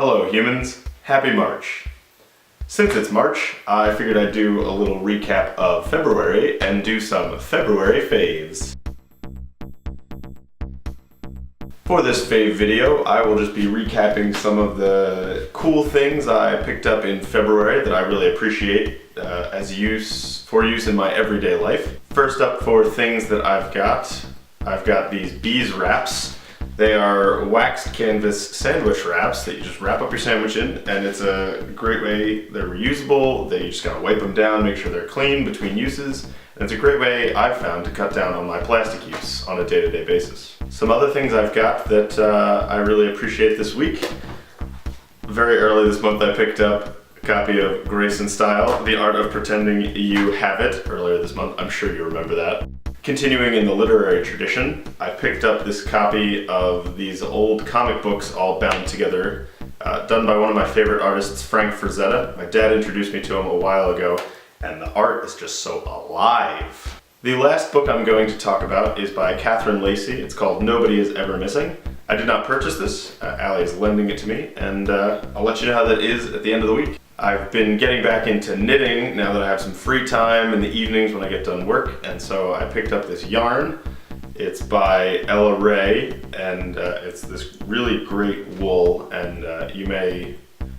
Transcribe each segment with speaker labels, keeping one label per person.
Speaker 1: Hello humans, happy March. Since it's March, I figured I'd do a little recap of February and do some February faves. For this fave video, I will just be recapping some of the cool things I picked up in February that I really appreciate for use in my everyday life. First up, for things that I've got these bees wraps. They are waxed canvas sandwich wraps that you just wrap up your sandwich in, and it's a great way. They're reusable. You just gotta wipe them down, make sure they're clean between uses, and it's a great way I've found to cut down on my plastic use on a day-to-day basis. Some other things I've got that I really appreciate this week. Very early this month I picked up a copy of Grace and Style, The Art of Pretending You Have It, earlier this month. I'm sure you remember that. Continuing in the literary tradition, I picked up this copy of these old comic books all bound together, done by one of my favorite artists, Frank Frazetta. My dad introduced me to him a while ago, and the art is just so alive. The last book I'm going to talk about is by Katherine Lacey. It's called Nobody Is Ever Missing. I did not purchase this. Allie is lending it to me, and I'll let you know how that is at the end of the week. I've been getting back into knitting now that I have some free time in the evenings when I get done work, and so I picked up this yarn. It's by Ella Ray, and it's this really great wool, and you may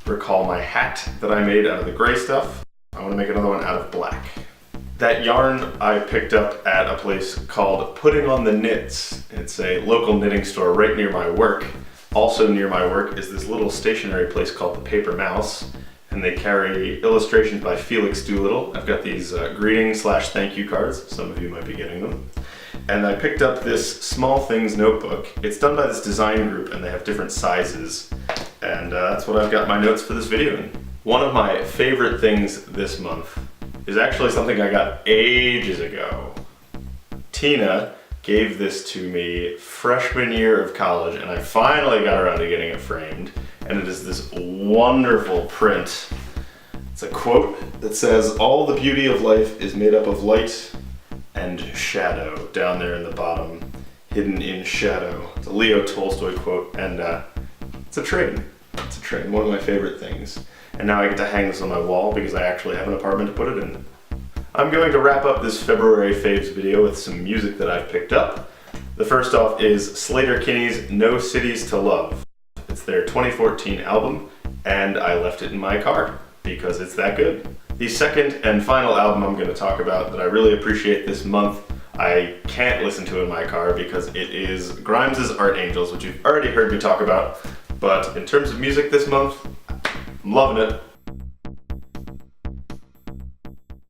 Speaker 1: recall my hat that I made out of the gray stuff. I want to make another one out of black. That yarn I picked up at a place called Putting on the Knits. It's a local knitting store right near my work. Also near my work is this little stationery place called the Paper Mouse, and they carry illustrations by Felix Dolittle. I've got these greeting/thank you cards. Some of you might be getting them. And I picked up this Small Things notebook. It's done by this design group, and they have different sizes. And that's what I've got my notes for this video in. One of my favorite things this month is actually something I got ages ago. Tina gave this to me freshman year of college, and I finally got around to getting it framed. And it is this wonderful print. It's a quote that says, "All the beauty of life is made up of light and shadow," down there in the bottom, hidden in shadow. It's a Tolstoy quote, and it's a train. It's a train, one of my favorite things. And now I get to hang this on my wall because I actually have an apartment to put it in. I'm going to wrap up this February faves video with some music that I've picked up. The first off is Sleater-Kinney's No Cities to Love. It's their 2014 album, and I left it in my car because it's that good. The second and final album I'm going to talk about that I really appreciate this month, I can't listen to in my car because it is Grimes' Art Angels, which you've already heard me talk about. But in terms of music this month, I'm loving it.